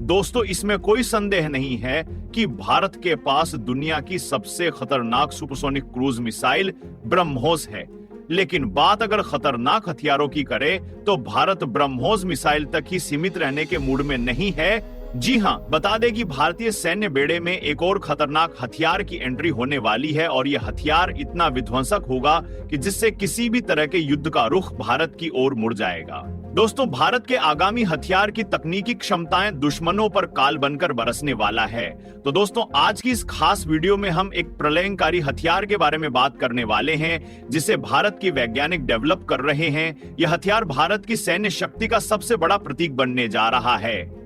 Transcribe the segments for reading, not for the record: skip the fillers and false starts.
दोस्तों, इसमें कोई संदेह नहीं है कि भारत के पास दुनिया की सबसे खतरनाक सुपरसोनिक क्रूज मिसाइल ब्रह्मोस है। लेकिन बात अगर खतरनाक हथियारों की करे तो भारत ब्रह्मोस मिसाइल तक ही सीमित रहने के मूड में नहीं है। जी हां, बता दें कि भारतीय सैन्य बेड़े में एक और खतरनाक हथियार की एंट्री होने वाली है और यह हथियार इतना विध्वंसक होगा कि जिससे किसी भी तरह के युद्ध का रुख भारत की ओर मुड़ जाएगा। दोस्तों, भारत के आगामी हथियार की तकनीकी क्षमताएं दुश्मनों पर काल बनकर बरसने वाला है। तो दोस्तों, आज की इस खास वीडियो में हम एक प्रलयंकारी हथियार के बारे में बात करने वाले हैं जिसे भारत की वैज्ञानिक डेवलप कर रहे हैं। यह हथियार भारत की सैन्य शक्ति का सबसे बड़ा प्रतीक बनने जा रहा है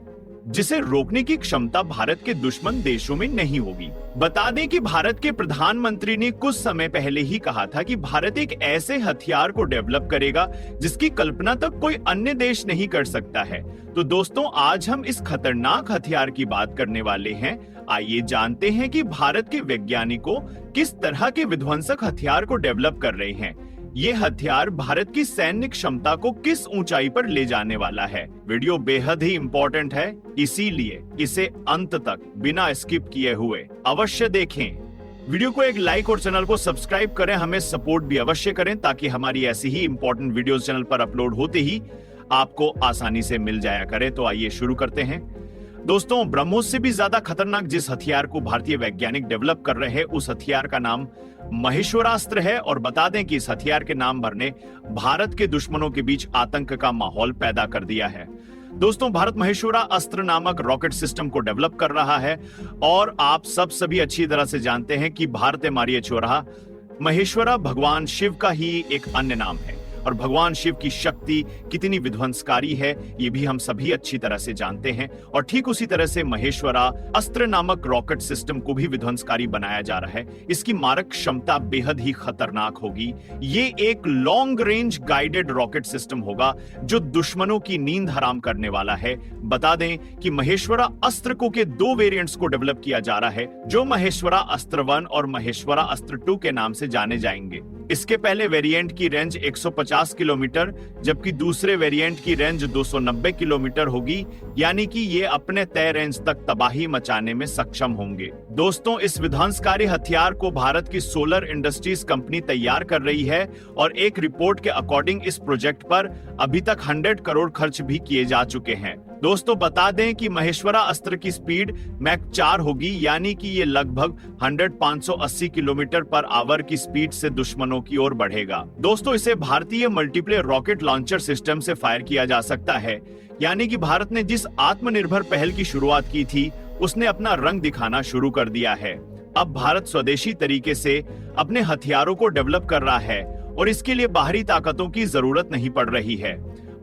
जिसे रोकने की क्षमता भारत के दुश्मन देशों में नहीं होगी। बता दें कि भारत के प्रधानमंत्री ने कुछ समय पहले ही कहा था कि भारत एक ऐसे हथियार को डेवलप करेगा जिसकी कल्पना तक कोई अन्य देश नहीं कर सकता है। तो दोस्तों, आज हम इस खतरनाक हथियार की बात करने वाले हैं। आइए जानते हैं कि भारत के वैज्ञानिकों किस तरह के विध्वंसक हथियार को डेवलप कर रहे हैं। ये हथियार भारत की सैन्य क्षमता को किस ऊंचाई पर ले जाने वाला है। वीडियो बेहद ही इंपॉर्टेंट है, इसीलिए इसे अंत तक बिना स्किप किए हुए अवश्य देखें। वीडियो को एक लाइक और चैनल को सब्सक्राइब करें। हमें सपोर्ट भी अवश्य करें ताकि हमारी ऐसी ही इंपॉर्टेंट वीडियोस चैनल पर अपलोड होते ही आपको आसानी से मिल जाया करे। तो आइए शुरू करते हैं। दोस्तों, ब्रह्मोस से भी ज्यादा खतरनाक जिस हथियार को भारतीय वैज्ञानिक डेवलप कर रहे हैं उस हथियार का नाम महेश्वरास्त्र है। और बता दें कि इस हथियार के नाम पर ने भारत के दुश्मनों के बीच आतंक का माहौल पैदा कर दिया है। दोस्तों, भारत महेश्वरा अस्त्र नामक रॉकेट सिस्टम को डेवलप कर रहा है और आप सभी अच्छी तरह से जानते हैं कि भारत मारिय चौराहा महेश्वरा भगवान शिव का ही एक अन्य नाम है और भगवान शिव की शक्ति कितनी विध्वंसकारी है ये भी हम सभी अच्छी तरह से जानते हैं। और ठीक उसी तरह से महेश्वरा अस्त्र नामक रॉकेट सिस्टम को भी विध्वंसकारी बनाया जा रहा है। इसकी मारक क्षमता बेहद ही खतरनाक होगी। ये एक long range guided rocket system होगा जो दुश्मनों की नींद हराम करने वाला है। बता दें कि महेश्वरा अस्त्र को के 2 वेरिएंट्स को डेवलप किया जा रहा है जो महेश्वरा अस्त्र 1 और महेश्वरा अस्त्र 2 के नाम से जाने जाएंगे। इसके पहले वेरिएंट की रेंज 150 किलोमीटर जबकि दूसरे वेरिएंट की रेंज 290 किलोमीटर होगी, यानी कि ये अपने तय रेंज तक तबाही मचाने में सक्षम होंगे। दोस्तों, इस विध्वंसकारी हथियार को भारत की सोलर इंडस्ट्रीज कंपनी तैयार कर रही है और एक रिपोर्ट के अकॉर्डिंग इस प्रोजेक्ट पर अभी तक 100 करोड़ खर्च भी किए जा चुके हैं। दोस्तों, बता दें कि महेश्वरा अस्त्र की स्पीड मैक 4 होगी, यानी कि ये लगभग 580 किलोमीटर पर आवर की स्पीड से दुश्मनों की ओर बढ़ेगा। दोस्तों, इसे भारतीय मल्टीप्लेयर रॉकेट लॉन्चर सिस्टम से फायर किया जा सकता है, यानी कि भारत ने जिस आत्मनिर्भर पहल की शुरुआत की थी उसने अपना रंग दिखाना शुरू कर दिया है। अब भारत स्वदेशी तरीके से अपने हथियारों को डेवलप कर रहा है और इसके लिए बाहरी ताकतों की जरूरत नहीं पड़ रही है।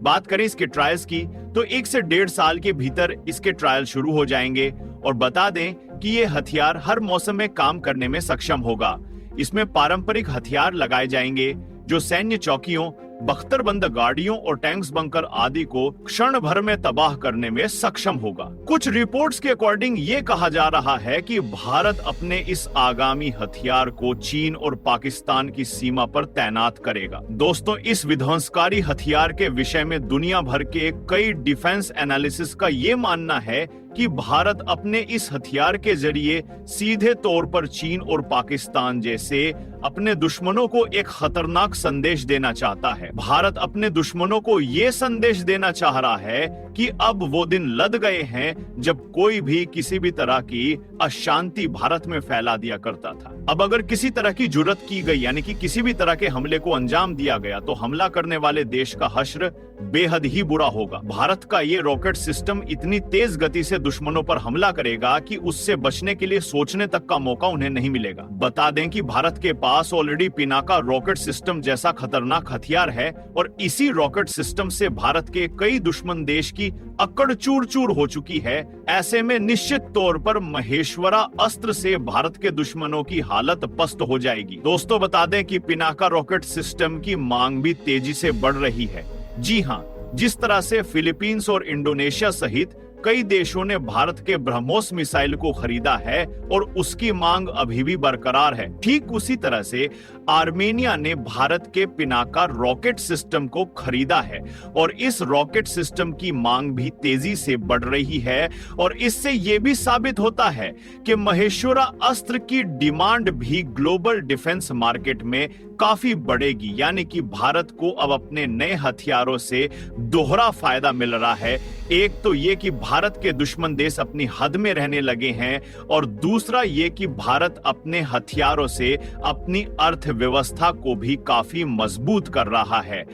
बात करें इसके ट्रायल्स की तो 1 से 1.5 साल के भीतर इसके ट्रायल शुरू हो जाएंगे और बता दें कि ये हथियार हर मौसम में काम करने में सक्षम होगा। इसमें पारंपरिक हथियार लगाए जाएंगे जो सैन्य चौकियों, बख्तरबंद गाड़ियों और टैंक्स बंकर आदि को क्षण भर में तबाह करने में सक्षम होगा। कुछ रिपोर्ट्स के अकॉर्डिंग ये कहा जा रहा है कि भारत अपने इस आगामी हथियार को चीन और पाकिस्तान की सीमा पर तैनात करेगा। दोस्तों, इस विध्वंसकारी हथियार के विषय में दुनिया भर के कई डिफेंस एनालिसिस का ये मानना है कि भारत अपने इस हथियार के जरिए सीधे तौर पर चीन और पाकिस्तान जैसे अपने दुश्मनों को एक खतरनाक संदेश देना चाहता है। भारत अपने दुश्मनों को ये संदेश देना चाह रहा है कि अब वो दिन लद गए हैं जब कोई भी किसी भी तरह की अशांति भारत में फैला दिया करता था। अब अगर किसी तरह की जुर्रत की गई, यानी कि किसी भी तरह के हमले को अंजाम दिया गया, तो हमला करने वाले देश का हश्र बेहद ही बुरा होगा। भारत का ये रॉकेट सिस्टम इतनी तेज गति से दुश्मनों पर हमला करेगा कि उससे बचने के लिए सोचने तक का मौका उन्हें नहीं मिलेगा। बता दें कि भारत के पास ऑलरेडी पिनाका रॉकेट सिस्टम जैसा खतरनाक हथियार है और इसी रॉकेट सिस्टम से भारत के कई दुश्मन देश की अकड़ चूर चूर हो चुकी है। ऐसे में निश्चित तौर पर महेश्वरा अस्त्र से भारत के दुश्मनों की हालत पस्त हो जाएगी। दोस्तों, बता दें कि पिनाका रॉकेट सिस्टम की मांग भी तेजी से बढ़ रही है। जी हाँ, जिस तरह से फिलीपींस और इंडोनेशिया सहित कई देशों ने भारत के ब्रह्मोस मिसाइल को खरीदा है और उसकी मांग अभी भी बरकरार है। ठीक उसी तरह से आर्मेनिया ने भारत के पिनाका रॉकेट सिस्टम को खरीदा है और इस रॉकेट सिस्टम की मांग भी तेजी से बढ़ रही है और इससे यह भी साबित होता है कि महेश्वरा अस्त्र की डिमांड भी ग्लोबल डिफेंस मार्केट में काफी बढ़ेगी। यानी कि भारत को अब अपने नए हथियारों से दोहरा फायदा मिल रहा है। एक तो ये कि भारत के दुश्मन देश अपनी हद में रहने लगे हैं और दूसरा ये कि भारत अपने हथियारों से अपनी अर्थव्यवस्था को भी काफी मजबूत कर रहा है।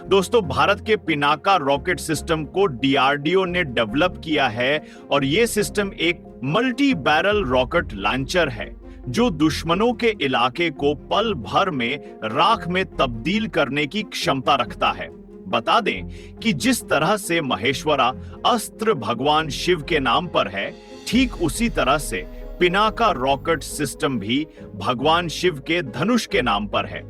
दोस्तों, भारत के पिनाका रॉकेट सिस्टम को डीआरडीओ ने डेवलप किया है और यह सिस्टम एक मल्टी बैरल रॉकेट लॉन्चर है जो दुश्मनों के इलाके को पल भर में राख में तब्दील करने की क्षमता रखता है। बता दें कि जिस तरह से महेश्वरा अस्त्र भगवान शिव के नाम पर है, ठीक उसी तरह से पिनाका रॉकेट सिस्टम भी भगवान शिव के धनुष के नाम पर है।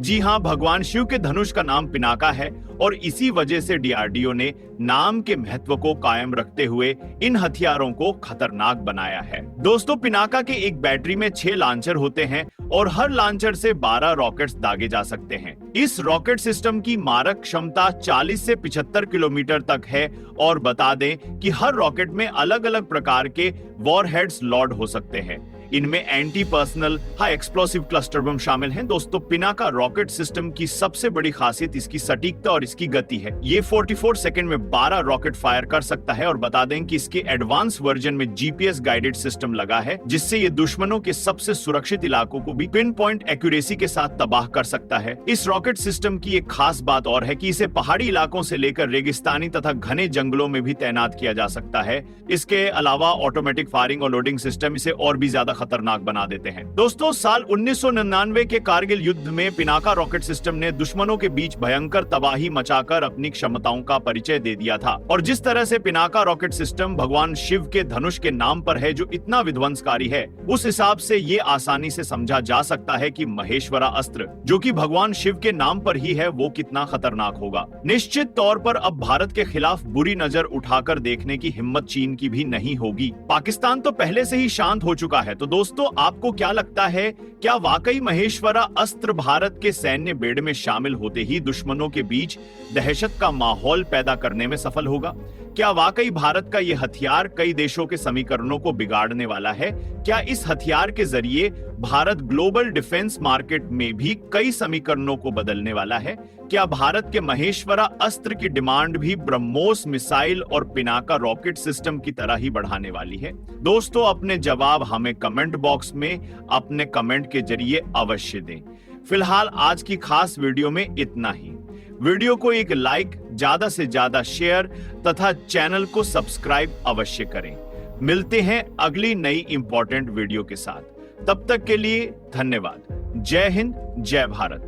जी हां, भगवान शिव के धनुष का नाम पिनाका है और इसी वजह से डीआरडीओ ने नाम के महत्व को कायम रखते हुए इन हथियारों को खतरनाक बनाया है। दोस्तों, पिनाका के एक बैटरी में 6 लॉन्चर होते हैं और हर लॉन्चर से 12 रॉकेट्स दागे जा सकते हैं। इस रॉकेट सिस्टम की मारक क्षमता 40 से 75 किलोमीटर तक है और बता दें कि हर रॉकेट में अलग अलग प्रकार के वॉरहेड्स लॉड हो सकते हैं। इनमें anti personal high explosive cluster bomb शामिल हैं। दोस्तों, पिनाका रॉकेट सिस्टम की सबसे बड़ी खासियत इसकी सटीकता और इसकी गति है। ये 44 सेकंड में 12 रॉकेट फायर कर सकता है और बता दें कि इसके एडवांस वर्जन में जीपीएस गाइडेड सिस्टम लगा है जिससे ये दुश्मनों के सबसे सुरक्षित इलाकों को भी पिन पॉइंट एक्यूरेसी के साथ तबाह कर सकता है। इस रॉकेट सिस्टम की एक खास बात और है कि इसे पहाड़ी इलाकों से लेकर रेगिस्तानी तथा घने जंगलों में भी तैनात किया जा सकता है। इसके अलावा ऑटोमेटिक फायरिंग और लोडिंग सिस्टम इसे और भी ज्यादा खतरनाक बना देते हैं। दोस्तों, साल 1999 के कारगिल युद्ध में पिनाका रॉकेट सिस्टम ने दुश्मनों के बीच भयंकर तबाही मचाकर अपनी क्षमताओं का परिचय दे दिया था और जिस तरह से पिनाका रॉकेट सिस्टम भगवान शिव के धनुष के नाम पर है जो इतना विध्वंसकारी है, उस हिसाब से ये आसानी से समझा जा सकता है कि महेश्वरा अस्त्र जो कि भगवान शिव के नाम पर ही है वो कितना खतरनाक होगा। निश्चित तौर पर अब भारत के खिलाफ बुरी नजर उठाकर देखने की हिम्मत चीन की भी नहीं होगी। पाकिस्तान तो पहले से ही शांत हो चुका है। तो दोस्तों, आपको क्या लगता है, क्या वाकई महेश्वरा अस्त्र भारत के सैन्य बेड़े में शामिल होते ही दुश्मनों के बीच दहशत का माहौल पैदा करने में सफल होगा? क्या वाकई भारत का यह हथियार कई देशों के समीकरणों को बिगाड़ने वाला है? क्या इस हथियार के जरिए भारत ग्लोबल डिफेंस मार्केट में भी कई समीकरणों को बदलने वाला है? क्या भारत के महेश्वरा अस्त्र की डिमांड भी ब्रह्मोस मिसाइल और पिनाका रॉकेट सिस्टम की तरह ही बढ़ाने वाली है? दोस्तों, अपने जवाब हमें कमेंट बॉक्स में अपने कमेंट के जरिए अवश्य दें। फिलहाल आज की खास वीडियो में इतना ही। वीडियो को एक लाइक, ज्यादा से ज्यादा शेयर तथा चैनल को सब्सक्राइब अवश्य करें। मिलते हैं अगली नई इंपॉर्टेंट वीडियो के साथ। तब तक के लिए धन्यवाद। जय हिंद, जय भारत।